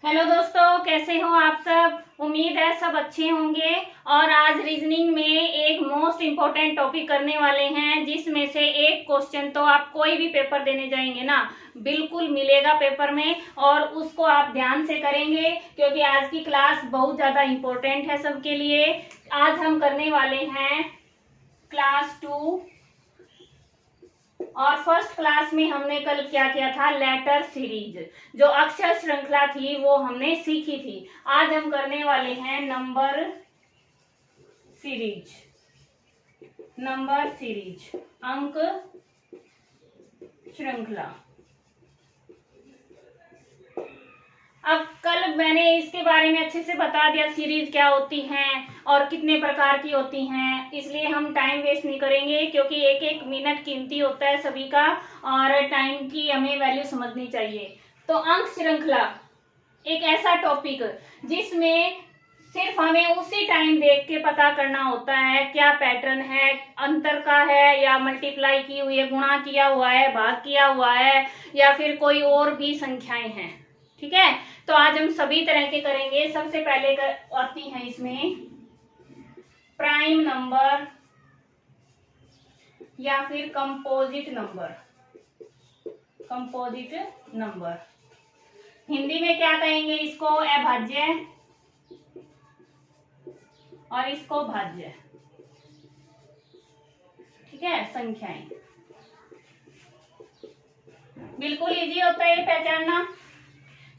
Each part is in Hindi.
हेलो दोस्तों, कैसे हो आप सब। उम्मीद है सब अच्छे होंगे। और आज रीजनिंग में एक मोस्ट इम्पोर्टेंट टॉपिक करने वाले हैं, जिसमें से एक क्वेश्चन तो आप कोई भी पेपर देने जाएंगे ना, बिल्कुल मिलेगा पेपर में, और उसको आप ध्यान से करेंगे क्योंकि आज की क्लास बहुत ज्यादा इम्पोर्टेंट है सबके लिए। आज हम करने वाले हैं क्लास 2। और फर्स्ट क्लास में हमने कल क्या किया था, लेटर सीरीज, जो अक्षर श्रृंखला थी वो हमने सीखी थी। आज हम करने वाले हैं नंबर सीरीज, अंक श्रृंखला। अब कल मैंने इसके बारे में अच्छे से बता दिया, सीरीज क्या होती हैं और कितने प्रकार की होती हैं, इसलिए हम टाइम वेस्ट नहीं करेंगे क्योंकि एक एक मिनट कीमती होता है सभी का, और टाइम की हमें वैल्यू समझनी चाहिए। तो अंक श्रृंखला एक ऐसा टॉपिक जिसमें सिर्फ हमें उसी टाइम देख के पता करना होता है क्या पैटर्न है, अंतर का है या मल्टीप्लाई की हुई है, गुणा किया हुआ है, भाग किया हुआ है, या फिर कोई और भी संख्याएं हैं। ठीक है, तो आज हम सभी तरह के करेंगे। सबसे पहले आती है इसमें प्राइम नंबर या फिर कंपोजिट नंबर। हिंदी में क्या कहेंगे इसको, अभाज्य और इसको भाज्य। ठीक है, संख्याएं बिल्कुल इजी होता है ये पहचानना।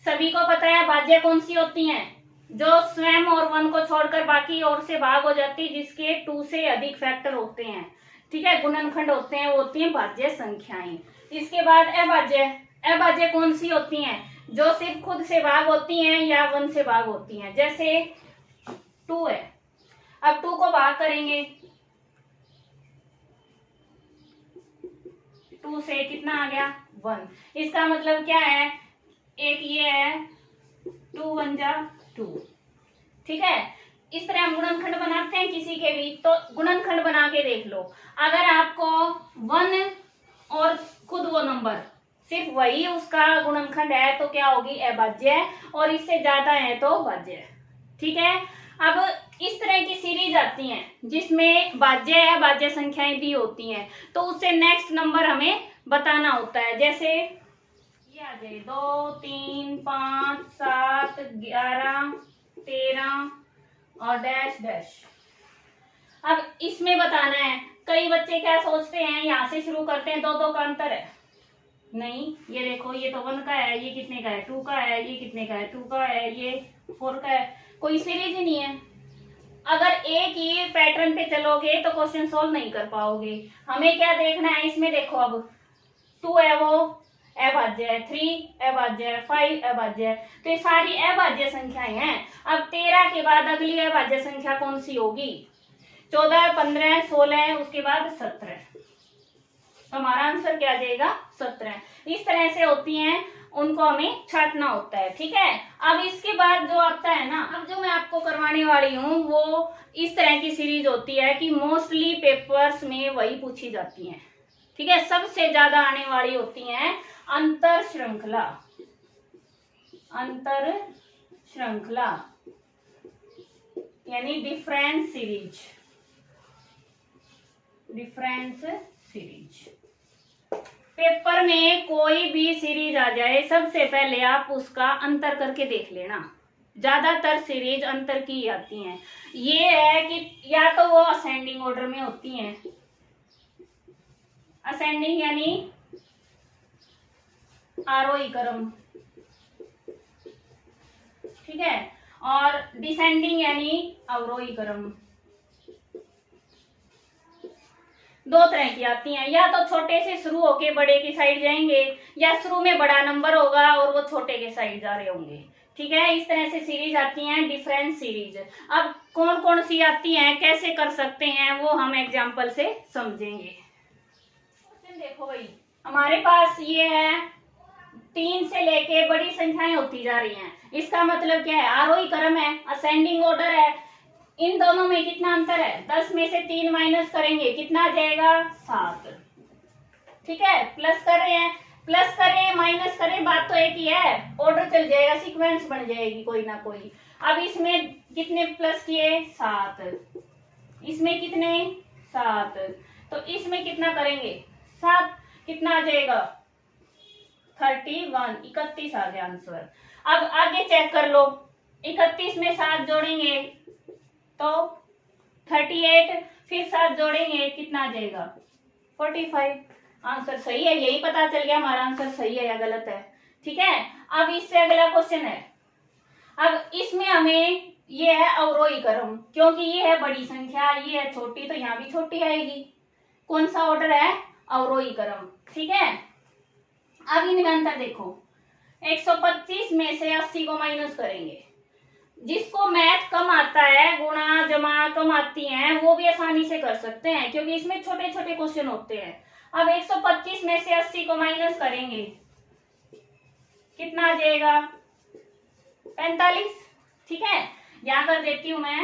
सभी को पता है भाज्य कौन सी होती हैं, जो स्वयं और 1 को छोड़कर बाकी और से भाग हो जाती, जिसके 2 से अधिक फैक्टर होते हैं। ठीक है, गुणनखंड होते हैं, वो होती हैं भाज्य संख्याएं। इसके बाद अभाज्य कौन सी होती हैं, जो सिर्फ खुद से भाग होती हैं या 1 से भाग होती हैं। जैसे 2 है, अब 2 को भाग करेंगे 2 से, कितना आ गया 1। इसका मतलब क्या है, एक ये है 2 1 जा 2। ठीक है, इस तरह हम गुणनखंड बनाते हैं किसी के भी, तो गुणनखंड बना के देख लो। अगर आपको 1 और खुद वो नंबर सिर्फ वही उसका गुणनखंड है तो क्या होगी, अभाज्य, और इससे ज्यादा है तो भाज्य। ठीक है, अब इस तरह की सीरीज आती हैं जिसमें भाज्य या भाज्य संख्याएं भी होती हैं, तो उससे नेक्स्ट नंबर हमें बताना होता है। जैसे ये आ जाए 2 3 5 7 11 13 और डैश डैश। अब इसमें बताना है। कई बच्चे क्या सोचते हैं, यहाँ से शुरू करते हैं, 2 2 का अंतर है। नहीं, ये देखो, ये तो 1 का है, ये कितने का है 2 का है, ये कितने का है 2 का है, ये 4 का है, कोई सीरीज ही नहीं है। अगर एक ही पैटर्न पे चलोगे तो क्वेश्चन सोल्व नहीं कर पाओगे। हमें क्या देखना है इसमें, देखो अब 2 है वो अभाज्य है, 3 अभाज्य है, 5 अभाज्य है, तो ये सारी अभाज्य संख्याएं हैं। अब 13 के बाद अगली अभाज्य संख्या कौन सी होगी, 14 15 16, उसके बाद 17। तो हमारा आंसर क्या आ जाएगा, 17। इस तरह से होती हैं, उनको हमें छांटना होता है। ठीक है, अब इसके बाद जो आता है ना, अब जो मैं आपको करवाने वाली हूँ वो इस तरह की सीरीज होती है कि मोस्टली पेपर्स में वही पूछी जाती हैं। ठीक है, सबसे ज्यादा आने वाली होती हैं अंतर श्रृंखला यानी डिफरेंस सीरीज। पेपर में कोई भी सीरीज आ जाए, सबसे पहले आप उसका अंतर करके देख लेना। ज्यादातर सीरीज अंतर की आती हैं। ये है कि या तो वो असेंडिंग ऑर्डर में होती हैं, असेंडिंग यानी आरोही क्रम, ठीक है, और डिसेंडिंग यानी अवरोही क्रम। 2 तरह की आती हैं, या तो छोटे से शुरू होके बड़े की साइड जाएंगे, या शुरू में बड़ा नंबर होगा और वो छोटे के साइड जा रहे होंगे। ठीक है, इस तरह से सीरीज आती हैं डिफरेंस सीरीज। अब कौन कौन सी आती हैं, कैसे कर सकते हैं, वो हम एग्जाम्पल से समझेंगे। देखो भाई, हमारे पास ये है 3 से लेके बड़ी संख्याएं होती जा रही हैं। इसका मतलब क्या है, आरोही क्रम है, असेंडिंग ऑर्डर है। इन दोनों में कितना अंतर है, 10 में से 3 माइनस करेंगे, कितना आ जाएगा 7। ठीक है, प्लस कर रहे हैं, प्लस करे माइनस करे बात तो एक ही है, ऑर्डर चल जाएगा, सीक्वेंस बन जाएगी कोई ना कोई। अब इसमें कितने प्लस किए 7, इसमें कितने 7, तो इसमें कितना करेंगे 7, कितना आ जाएगा 31, 31 आ गया आंसर। अब आगे चेक कर लो, 31 में 7 जोड़ेंगे तो 38, फिर 7 जोड़ेंगे कितना आ जाएगा 45। आंसर सही है, यही पता चल गया हमारा आंसर सही है या गलत है। ठीक है, अब इससे अगला क्वेश्चन है। अब इसमें हमें ये है अवरोही क्रम, क्योंकि ये है बड़ी संख्या, ये है छोटी, तो यहाँ भी छोटी आएगी। कौन सा ऑर्डर है अवरोही क्रम। ठीक है, अब इनमें अंतर देखो, 125 में से 80 को माइनस करेंगे। जिसको मैथ कम आता है, गुणा जमा कम आती हैं, वो भी आसानी से कर सकते हैं, क्योंकि इसमें छोटे छोटे क्वेश्चन होते हैं। अब 125 में से 80 को माइनस करेंगे कितना आ जाएगा 45। ठीक है, यहां कर देती हूं मैं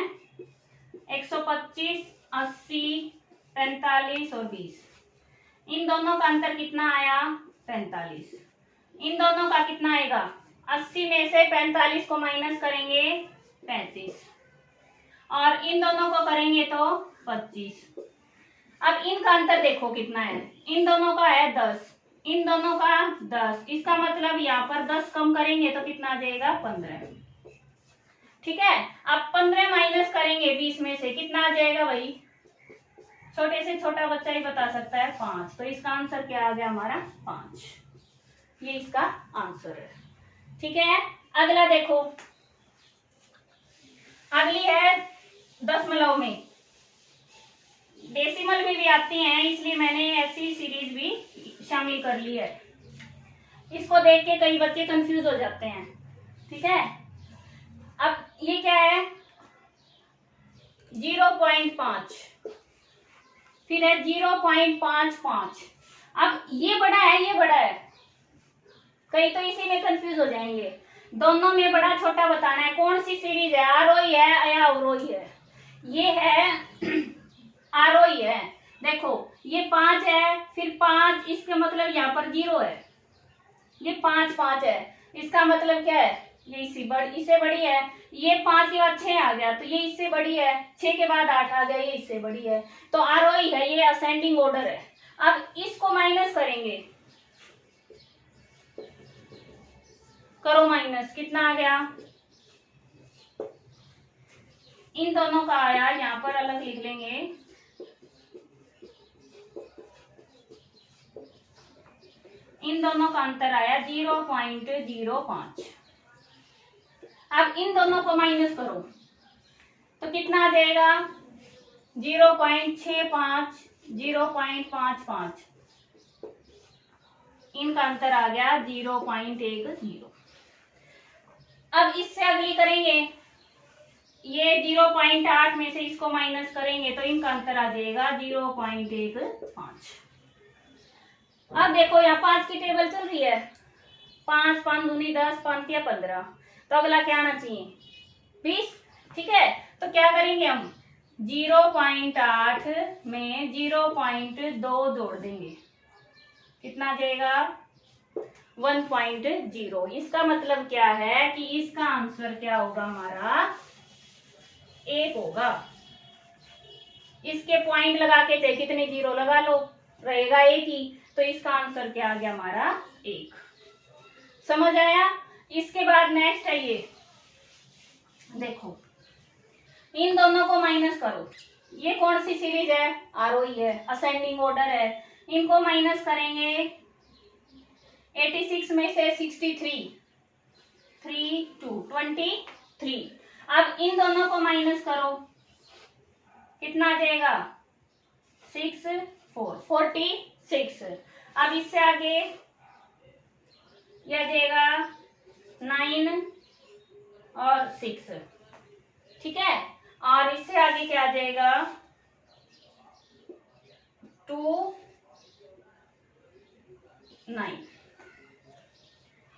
125, 80, 45 और 20। इन दोनों का अंतर कितना आया 45। इन दोनों का कितना आएगा 80 में से 45 को माइनस करेंगे 35 और इन दोनों को करेंगे तो 25। अब इनका अंतर देखो कितना है, इन दोनों का है 10, इन दोनों का 10, इसका मतलब यहाँ पर 10 कम करेंगे तो कितना आ जाएगा 15। ठीक है, अब 15 माइनस करेंगे 20 में से कितना आ जाएगा भाई, छोटे से छोटा बच्चा ही बता सकता है 5। तो इसका आंसर क्या आ गया हमारा 5, ये इसका आंसर है। ठीक है, अगला देखो, अगली है दशमलव में, डेसिमल में भी आती हैं, इसलिए मैंने ऐसी सीरीज भी शामिल कर ली है। इसको देख के कई बच्चे कंफ्यूज हो जाते हैं। ठीक है, अब ये क्या है 0.5, फिर है 0.55। अब ये बड़ा है ये बड़ा है, कई तो इसी में कंफ्यूज हो जाएंगे। दोनों में बड़ा छोटा बताना है, कौन सी सीरीज है, आरोही है या अवरोही है। ये है आरोही है, देखो ये 5 है, फिर 5, इसका मतलब यहाँ पर 0 है, ये 5 5 है, इसका मतलब क्या है ये इससे बड़ी है। ये 5 के बाद 6 आ गया तो ये इससे बड़ी है, 6 के बाद 8 आ गया ये इससे बड़ी है, तो आरोही है, ये असेंडिंग ऑर्डर है। अब इसको माइनस करेंगे, करो माइनस, कितना आ गया, इन दोनों का आया, यहाँ पर अलग लिख लेंगे, इन दोनों का अंतर आया 0.05। अब इन दोनों को माइनस करो तो कितना आ जाएगा 0.65, 0.55, इनका अंतर आ गया 0.10। अब इससे अगली करेंगे, ये 0.8 में से इसको माइनस करेंगे तो इनका अंतर आ जाएगा 0.15। अब देखो यहाँ 5 की टेबल चल रही है, 5 5 दूनी 10, 5 या 15, तो अगला क्या आना चाहिए 20। ठीक है, तो क्या करेंगे हम 0.8 में 0.2 जोड़ देंगे, कितना आ जाएगा 1.0। इसका मतलब क्या है कि इसका आंसर क्या होगा हमारा 1 होगा। इसके पॉइंट लगा के चाहे कितने 0 लगा लो, रहेगा 1 ही, तो इसका आंसर क्या आ गया हमारा 1। समझ आया। इसके बाद नेक्स्ट है ये देखो, इन दोनों को माइनस करो, ये कौन सी सीरीज है आरोही है, असेंडिंग ऑर्डर है, इनको माइनस करेंगे 86 में से 63, 3 2 23। अब इन दोनों को माइनस करो, कितना आ जाएगा 6 4 46। अब इससे आगे यह आ जाएगा 9 और 6। ठीक है, और इससे आगे क्या आ जाएगा 2 9,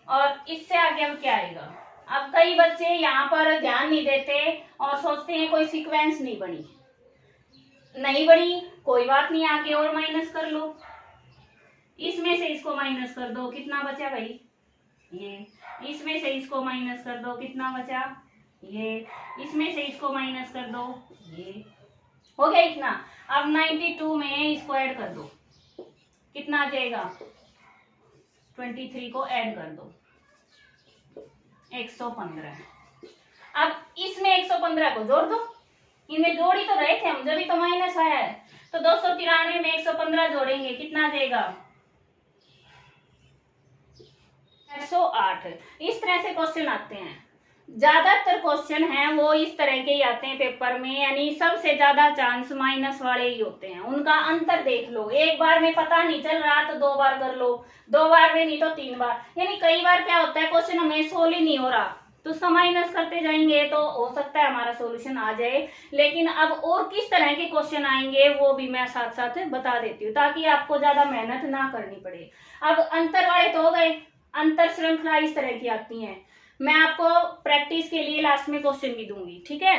और इससे आगे अब क्या आएगा। अब कई बच्चे यहाँ पर ध्यान नहीं देते और सोचते हैं कोई सीक्वेंस नहीं बनी, नहीं बनी कोई बात नहीं, आगे और माइनस कर लो। इसमें से इसको माइनस कर दो, कितना बचा भाई ये, इसमें से इसको माइनस कर दो, कितना बचा ये, इसमें से इसको माइनस कर दो, ये हो गया इतना। अब 92 में इसको ऐड कर दो, कितना आ जाएगा 23 को ऐड कर दो 115। अब इसमें 115 को जोड़ दो, इनमें जोड़ ही तो रहे थे हम, जब भी तो माइनस आया है, तो 293 में 115 जोड़ेंगे, कितना आ जाएगा 108। इस तरह से क्वेश्चन आते हैं, ज्यादातर क्वेश्चन हैं वो इस तरह के ही आते हैं पेपर में, यानी सबसे ज्यादा चांस माइनस वाले ही होते हैं। उनका अंतर देख लो, एक बार में पता नहीं चल रहा तो 2 बार कर लो, 2 बार में नहीं तो 3 बार, यानी कई बार क्या होता है क्वेश्चन हमें सोल्व ही नहीं हो रहा तो उसका माइनस करते जाएंगे तो हो सकता है हमारा सॉल्यूशन आ जाए। लेकिन अब और किस तरह के क्वेश्चन आएंगे वो भी मैं साथ साथ बता देती हूँ, ताकि आपको ज्यादा मेहनत ना करनी पड़े। अब अंतर वाले तो हो गए, अंतर श्रृंखला इस तरह की आती हैं, मैं आपको प्रैक्टिस के लिए लास्ट में क्वेश्चन भी दूंगी, ठीक है।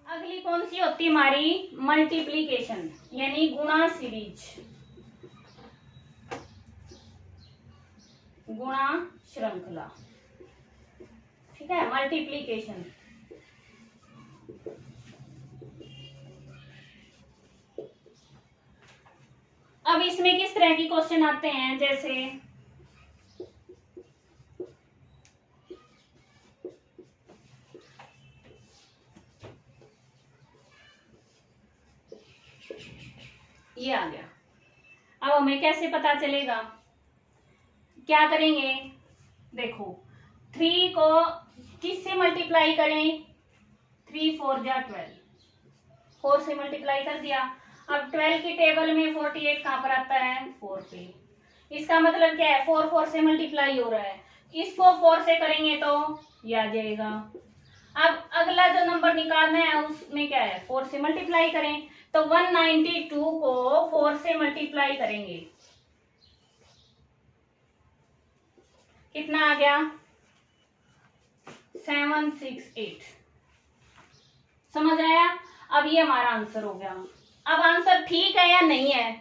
अगली कौन सी होती है हमारी, मल्टीप्लीकेशन यानी गुणा सीरीज, गुणा श्रृंखला, ठीक है, मल्टीप्लीकेशन। अब इसमें किस तरह की क्वेश्चन आते हैं, जैसे ये आ गया। अब हमें कैसे पता चलेगा, क्या करेंगे, देखो 3 को किससे मल्टीप्लाई करें, 3 4 जा 12, 4 से मल्टीप्लाई कर दिया। अब 12 की टेबल में 48 कहां पर आता है, 4 पे, इसका मतलब क्या है 4 4 से मल्टीप्लाई हो रहा है, इसको 4 से करेंगे तो ये आ जाएगा। अब अगला जो नंबर निकालना है उसमें क्या है, 4 से मल्टीप्लाई करें, तो 192 को 4 से मल्टीप्लाई करेंगे, कितना आ गया 768। समझ आया। अब ये हमारा आंसर हो गया। अब आंसर ठीक है या नहीं है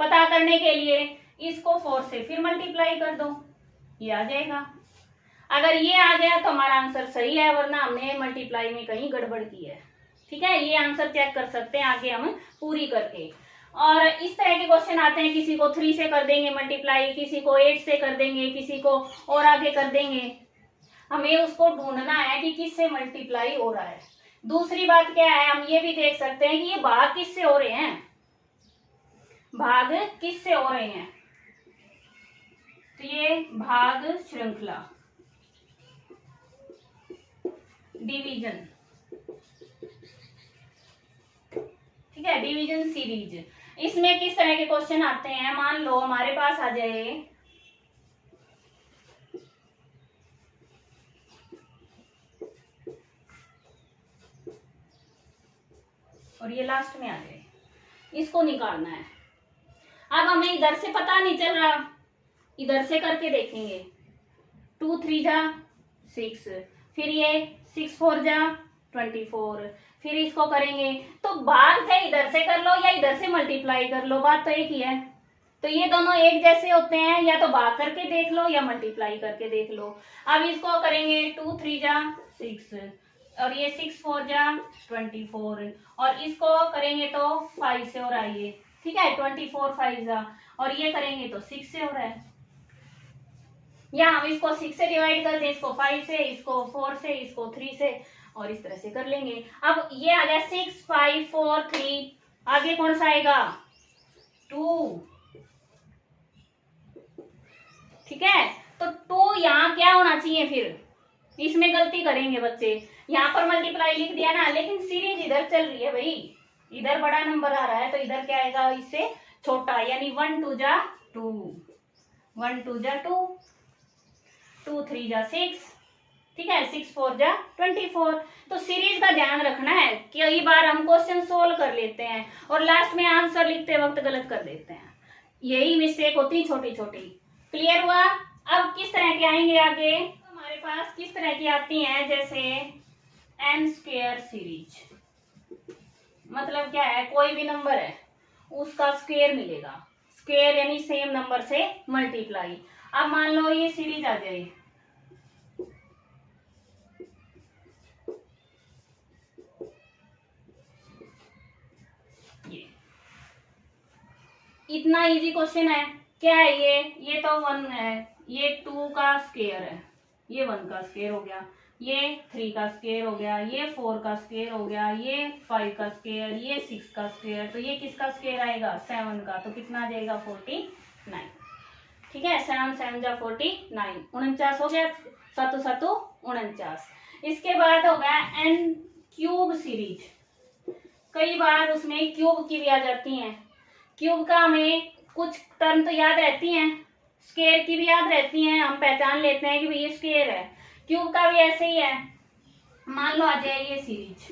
पता करने के लिए इसको 4 से फिर मल्टीप्लाई कर दो, ये आ जाएगा। अगर ये आ गया तो हमारा आंसर सही है, वरना हमने मल्टीप्लाई में कहीं गड़बड़ की है, ठीक है। ये आंसर चेक कर सकते हैं आगे हम पूरी करके। और इस तरह के क्वेश्चन आते हैं, किसी को 3 से कर देंगे मल्टीप्लाई, किसी को 8 से कर देंगे, किसी को और आगे कर देंगे। हमें उसको ढूंढना है कि किससे मल्टीप्लाई हो रहा है। दूसरी बात क्या है, हम ये भी देख सकते हैं कि ये भाग किससे हो रहे हैं, भाग किससे हो रहे हैं, तो ये भाग श्रृंखला, डिवीजन, ठीक है, डिवीजन सीरीज। इसमें किस तरह के क्वेश्चन आते हैं, मान लो हमारे पास आ जाए और ये लास्ट में आ जाए, इसको निकालना है। अब हमें इधर से पता नहीं चल रहा, इधर से करके देखेंगे, 2 3 जा 6, फिर ये 6 4 जा 24, फिर इसको करेंगे तो भाग चाहे इधर से कर लो या इधर से मल्टीप्लाई कर लो, बात तो एक ही है। तो ये दोनों एक जैसे होते हैं, या तो भाग करके देख लो या मल्टीप्लाई करके देख लो। अब इसको करेंगे 2 3 जा 6 और ये 6 4 जा 24, और इसको करेंगे तो 5 से और आइए, ठीक है, 24 5 जा, और ये करेंगे तो 6 से हो रहा है, या हम इसको 6 से डिवाइड कर दें, इसको 5 से, इसको 4 से, इसको 3 से, और इस तरह से कर लेंगे। अब ये आ गया 6 5 4 3, आगे कौन सा आएगा 2, ठीक है। तो 2 यहाँ क्या होना चाहिए, फिर इसमें गलती करेंगे बच्चे, यहाँ पर मल्टीप्लाई लिख दिया ना, लेकिन सीरीज इधर चल रही है भाई, इधर बड़ा नंबर आ रहा है तो इधर क्या आएगा इससे छोटा, यानी 1 2 जा 2, 1 2 जा 2, 2 3 जा 6, ठीक है, 6 4 जा 24। तो सीरीज का ध्यान रखना है, कई बार हम क्वेश्चन सोल्व कर लेते हैं और लास्ट में आंसर लिखते वक्त गलत कर देते हैं, यही मिस्टेक होती छोटी छोटी। क्लियर हुआ। अब किस तरह के आएंगे आगे, हमारे पास किस तरह की आती हैं, जैसे n स्क्वायर सीरीज, मतलब क्या है, कोई भी नंबर है उसका स्क्वायर मिलेगा। स्क्वायर यानी सेम नंबर से मल्टीप्लाई। अब मान लो ये सीरीज आ जाए, ये इतना इजी क्वेश्चन है। क्या है ये तो 1 है, ये 2 का स्क्वायर है, ये 1 का स्क्वायर हो गया, ये 3 का स्क्वायर हो गया, ये 4 का स्क्वायर हो गया, ये 5 का स्क्वायर, ये 6 का स्क्वायर, तो ये किसका स्क्वायर आएगा? 7 का। तो कितना आ जाएगा? 49। ठीक है, 7 7 जा 49, 49 हो गया, 7 7 49। इसके बाद हो गया n क्यूब सीरीज। कई बार उसमें क्यूब की भी आ जाती हैं। क्यूब का हमें कुछ टर्म तो याद रहती हैं, स्क्वायर की भी याद रहती हैं, हम पहचान लेते हैं कि भाई ये स्क्वायर है। क्यूब का भी ऐसे ही है। मान लो आ जाए ये सीरीज,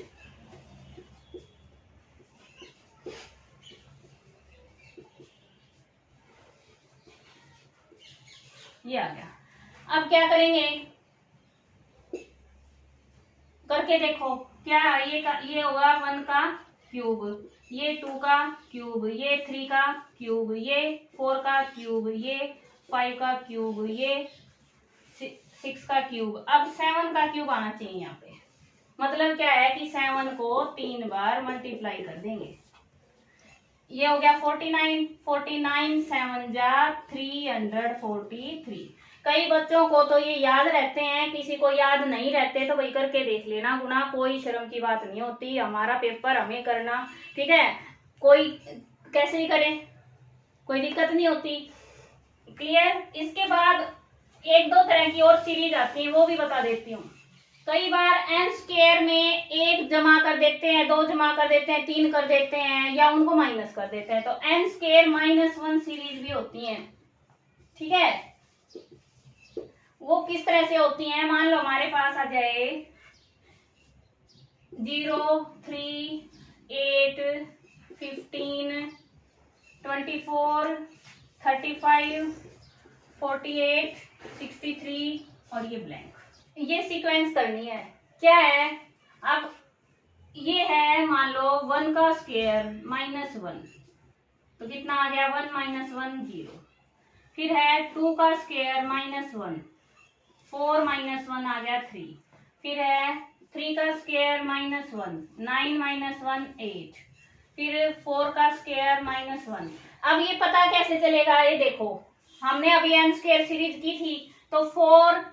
ये आ गया। अब क्या करेंगे, करके देखो क्या ये होगा 1 का क्यूब, ये 2 का क्यूब, ये 3 का क्यूब, ये 4 का क्यूब, ये 5 का क्यूब, ये 6 का क्यूब। अब 7 का क्यूब आना चाहिए यहाँ पे। मतलब क्या है कि 7 को 3 बार मल्टीप्लाई कर देंगे। ये हो गया 49, 49 7 जा 343। कई बच्चों को तो ये याद रहते हैं, किसी को याद नहीं रहते तो वही करके देख लेना गुना, कोई शर्म की बात नहीं होती। हमारा पेपर हमें करना, ठीक है, कोई कैसे भी करे, कोई दिक्कत नहीं होती। क्लियर। इसके बाद 1-2 तरह की और सीरीज आती है, वो भी बता देती हूँ। कई बार n स्क्वायर में 1 जमा कर देते हैं, 2 जमा कर देते हैं, 3 कर देते हैं, या उनको माइनस कर देते हैं, तो n स्क्वायर -1 सीरीज भी होती हैं। ठीक है, वो किस तरह से होती हैं? मान लो हमारे पास आ जाए 0 3 8 15 24 35 48 63 और ये ब्लैंक। ये सीक्वेंस करनी है। क्या है, अब ये है मान लो 1 का स्क्वायर -1, तो कितना आ गया? 1 -1 0। फिर है 2 का स्क्वायर -1, 4 -1 आ गया 3। फिर है 3 का स्क्वायर -1, 9 -1 8। फिर 4 का स्क्वायर -1। अब ये पता कैसे चलेगा? ये देखो, हमने अभी n स्क्वायर सीरीज की थी, तो 4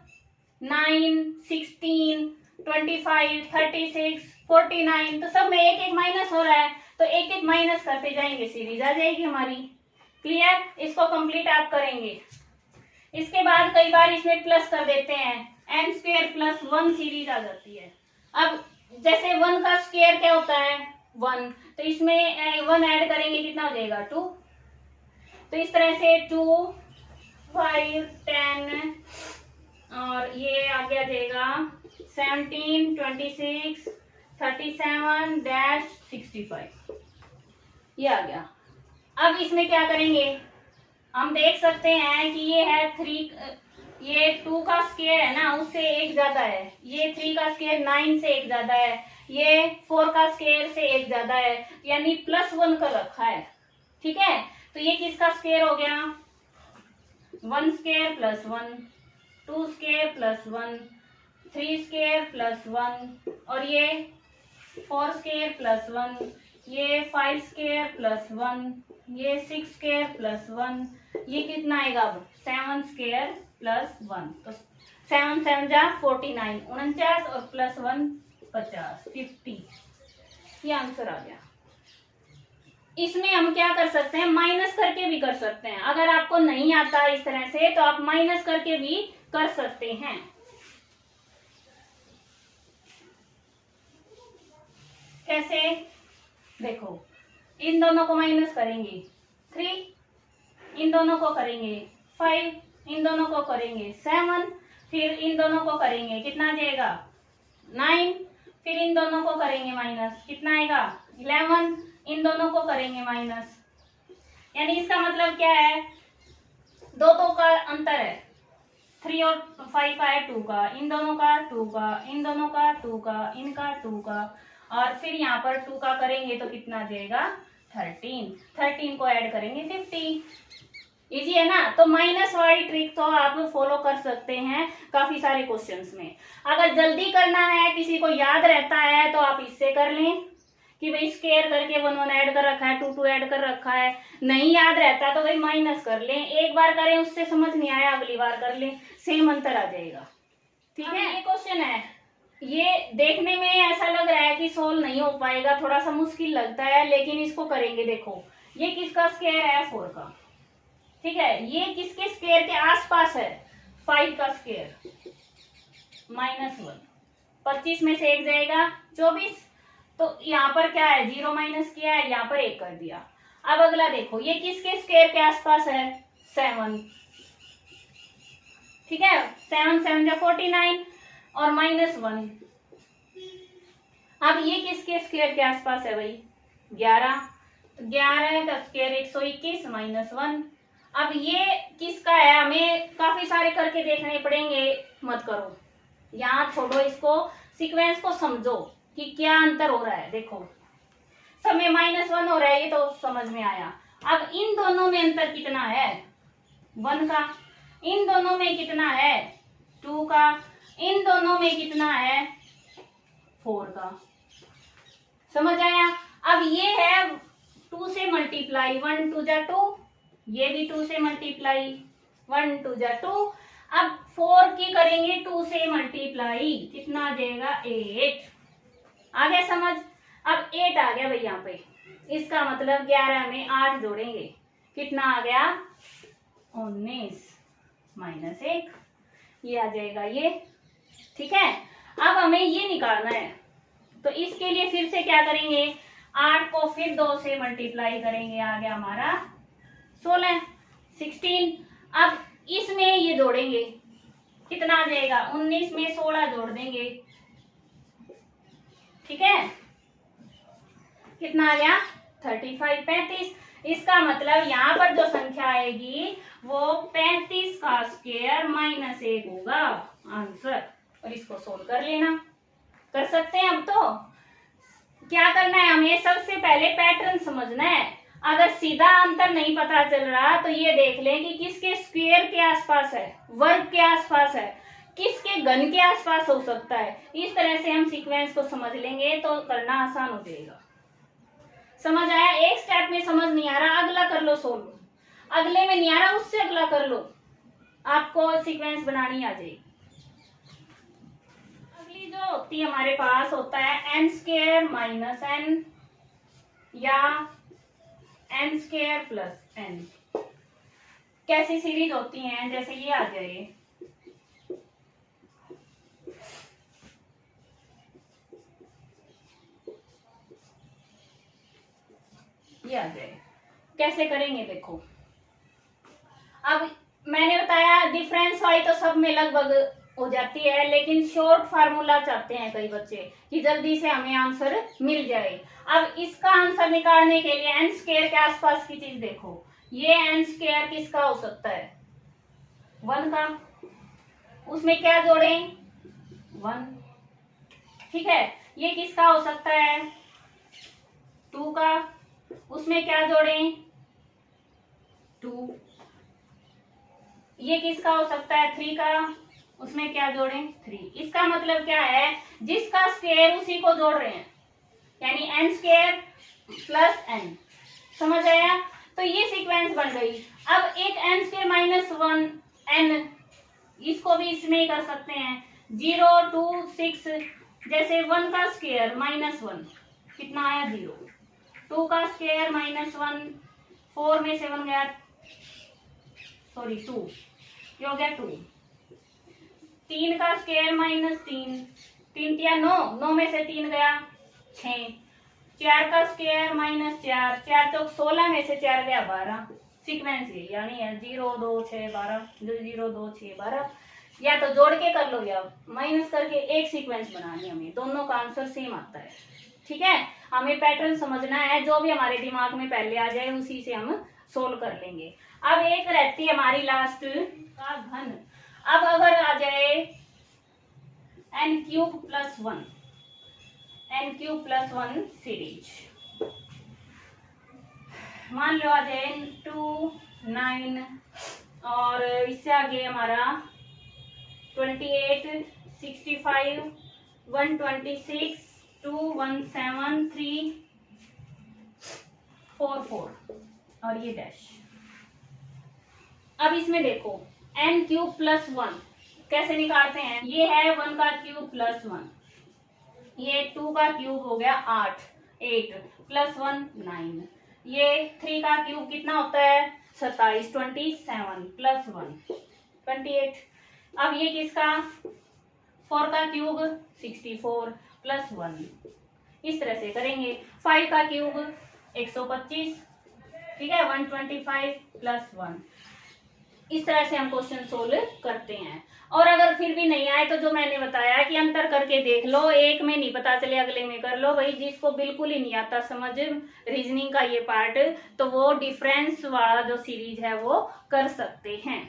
9 16 25 36 49, तो सब में एक एक माइनस हो रहा है, तो एक एक माइनस करते जाएंगे, सीरीज आ जाएगी हमारी। क्लियर। इसको कंप्लीट आप करेंगे। इसके बाद कई बार इसमें प्लस कर देते हैं, n स्क्वायर +1 सीरीज आ जाती है। अब जैसे 1 का स्क्वायर क्या होता है? 1, तो इसमें 1 ऐड करेंगे, कितना हो जाएगा? 2। तो इस तरह से 2 5 10 और ये आगे आ जाएगा 17 26 37 65, ये आ गया। अब इसमें क्या करेंगे, हम देख सकते हैं कि ये है 3, ये 2 का स्क्वायर है ना, उससे 1 ज्यादा है। ये 3 का स्क्वायर 9 से 1 ज्यादा है। ये 4 का स्क्वायर से 1 ज्यादा है, यानी +1 कर रखा है। ठीक है, तो ये किसका स्क्वायर हो गया? 1 स्क्वायर +1, 2 स्क्वायर +1, 3 स्क्वायर +1, और ये 4 स्क्वायर +1, ये 5 स्क्वायर +1, ये 6 स्क्वायर +1, ये कितना आएगा? 7 स्क्वायर +1। तो 7 7 जा 49, 49 और +1 50, 50। ये आंसर आ गया। इसमें हम क्या कर सकते हैं? माइनस करके भी कर सकते हैं। अगर आपको नहीं आता इस तरह से, तो आप माइनस करके भी कर सकते हैं। कैसे? देखो, इन दोनों को माइनस करेंगे 3, इन दोनों को करेंगे 5, इन दोनों को करेंगे 7, फिर इन दोनों को करेंगे, कितना आ जाएगा? 9, फिर इन दोनों को करेंगे माइनस, कितना आएगा? 11, इन दोनों को करेंगे माइनस। यानी इसका मतलब क्या है? 2 का अंतर है, 3 और 5 का है 2 का, इन दोनों का 2 का, इन दोनों का 2 का, इनका 2 का, और फिर यहाँ पर 2 का करेंगे तो कितना आ जाएगा? 13, 13 को ऐड करेंगे 50। इजी है ना। तो माइनस वाली ट्रिक तो आप फॉलो कर सकते हैं काफी सारे क्वेश्चंस में। अगर जल्दी करना है, किसी को याद रहता है, तो आप इससे कर लें कि भाई स्क्वायर करके 1 1 ऐड कर रखा है, 2 2 ऐड कर रखा है। नहीं याद रहता तो भाई माइनस कर लें। एक बार करें, उससे समझ नहीं आया अगली बार कर लें, सेम अंतर आ जाएगा। ठीक है। ये क्वेश्चन है, ये देखने में ऐसा लग रहा है कि सोल्व नहीं हो पाएगा, थोड़ा सा मुश्किल लगता है, लेकिन इसको करेंगे। देखो ये किसका स्क्वायर है? 4 का। ठीक है। ये किसके स्क्वायर के आसपास है? 5 का स्क्वायर। -1, 25 में से 1 जाएगा 24। तो यहाँ पर क्या है? 0 माइनस किया है, यहाँ पर 1 कर दिया। अब अगला देखो, ये किसके स्क्वायर के आसपास है? 7। ठीक है। 7 7 जा 49 और -1। अब ये किसके स्क्वायर के आसपास है भाई? 11। 11 का स्क्वायर 121 -1। अब ये किसका है? हमें काफी सारे करके देखने पड़ेंगे, मत करो, यहाँ छोड़ो इसको, सीक्वेंस को समझो कि क्या अंतर हो रहा है। देखो सब में -1 हो रहा है, ये तो समझ में आया। अब इन दोनों में अंतर कितना है? 1 का। इन दोनों में कितना है? 2 का। इन दोनों में कितना है? 4 का। समझ आया? अब ये है 2 से मल्टीप्लाई, 1 2 जा 2, ये भी 2 से मल्टीप्लाई, 1 2 जा 2। अब 4 की करेंगे 2 से मल्टीप्लाई, कितना आ जाएगा? 8। आ गया समझ? अब 8 आ गया भाई यहाँ पे, इसका मतलब 11 में 8 जोड़ेंगे, कितना आ गया? 19 -1, ये आ जाएगा ये। ठीक है। अब हमें ये निकालना है, तो इसके लिए फिर से क्या करेंगे? 8 को फिर 2 से मल्टीप्लाई करेंगे, आ गया हमारा 16 16। अब इसमें ये जोड़ेंगे, कितना आ जाएगा? 19 में 16 जोड़ देंगे। ठीक है। कितना आ गया? 35 35। इसका मतलब यहाँ पर जो संख्या आएगी वो 35 का स्क्वायर -1 होगा आंसर। और इसको सोल्व कर लेना, कर सकते हैं। अब तो क्या करना है हमें? सबसे पहले पैटर्न समझना है। अगर सीधा अंतर नहीं पता चल रहा तो ये देख लें कि किसके स्क्वायर के आसपास है, वर्ग के आसपास है, किसके घन के आसपास हो सकता है। इस तरह से हम सीक्वेंस को समझ लेंगे तो करना आसान हो जाएगा। समझ आया? एक स्टेप में समझ नहीं आ रहा, अगला कर लो सोल्व। अगले में नहीं आ रहा, उससे अगला कर लो, आपको सीक्वेंस बनानी आ जाएगी। अगली जो होती है हमारे पास होता है n² -n या n² + n। कैसी सीरीज होती हैं? जैसे ये आ जाए, ये आ जाए। कैसे करेंगे देखो। अब मैंने बताया डिफरेंस वाली तो सब में लगभग हो जाती है, लेकिन शॉर्ट फार्मूला चाहते हैं कई बच्चे कि जल्दी से हमें आंसर मिल जाए। अब इसका आंसर निकालने के लिए n² के आसपास की चीज देखो। ये n² किसका हो सकता है? 1 का। उसमें क्या जोड़ें? 1। ठीक है। ये किसका हो सकता है? 2 का। उसमें क्या जोड़ें? 2। ये किसका हो सकता है? 3 का। उसमें क्या जोड़ें? 3। इसका मतलब क्या है? जिसका स्क्वायर उसी को जोड़ रहे हैं, यानी n² + n। समझ आया? तो ये सीक्वेंस बन गई। अब एक n² -1 n, इसको भी इसमें ही कर सकते हैं। 0 2 6, जैसे 1 का स्क्वायर -1, कितना आया? 0। 2 का स्क्वायर -1, 4 में से 1 गया, सॉरी 2, ये हो गया 2। 3 का स्क्वायर -3, 3 या 9, 9 में से 3 गया 6। 4 का स्क्वायर -4, 4 चौक 16 में से 4 गया 12। सीक्वेंस ये यानी है 0 2 6 12, 0 2 6 12। या तो जोड़ के कर लो या माइनस करके, एक सीक्वेंस बनानी है हमें, दोनों का आंसर सेम आता है। ठीक है। हमें पैटर्न समझना है, जो भी हमारे दिमाग में पहले आ जाए उसी से हम सोल्व कर लेंगे। अब एक रहती है हमारी लास्ट का घन। अब अगर आ जाए n³ + 1, n³ + 1 सीरीज, मान लो आ जाए 2 9 और इससे आगे हमारा 28 65 126 2 1 7 3 4 4 और ये डैश। अब इसमें देखो n क्यूब प्लस 1 कैसे निकालते हैं। ये है 1 का क्यूब प्लस 1, ये 2 का क्यूब हो गया 8 प्लस 1 9, ये 3 का क्यूब कितना होता है 27 27 प्लस 1 28। अब ये किसका 4 का क्यूब 64 प्लस 1, इस तरह से करेंगे। 5 का क्यूब 125, ठीक है 125 प्लस 1, इस तरह से हम क्वेश्चन सोल्व करते हैं। और अगर फिर भी नहीं आए तो जो मैंने बताया कि अंतर करके देख लो, एक में नहीं पता चले अगले में कर लो। भाई जिसको बिल्कुल ही नहीं आता समझ रीजनिंग का ये पार्ट, तो वो डिफरेंस वाला जो सीरीज है वो कर सकते हैं।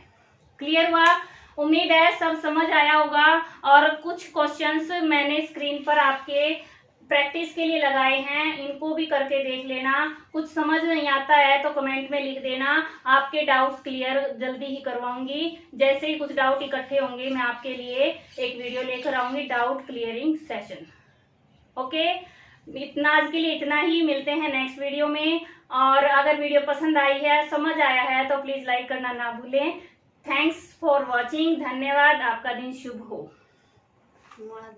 क्लियर हुआ? उम्मीद है सब समझ आया होगा। और कुछ क्वेश्चंस मैंने स्क्रीन पर आपके प्रैक्टिस के लिए लगाए हैं, इनको भी करके देख लेना। कुछ समझ नहीं आता है तो कमेंट में लिख देना, आपके डाउट्स क्लियर जल्दी ही करवाऊंगी। जैसे ही कुछ डाउट इकट्ठे होंगे मैं आपके लिए एक वीडियो लेकर आऊंगी, डाउट क्लियरिंग सेशन। ओके, इतना आज के लिए इतना ही, मिलते हैं नेक्स्ट वीडियो में। और अगर वीडियो पसंद आई है, समझ आया है तो प्लीज लाइक करना ना भूलें। थैंक्स फॉर वॉचिंग, धन्यवाद, आपका दिन शुभ हो।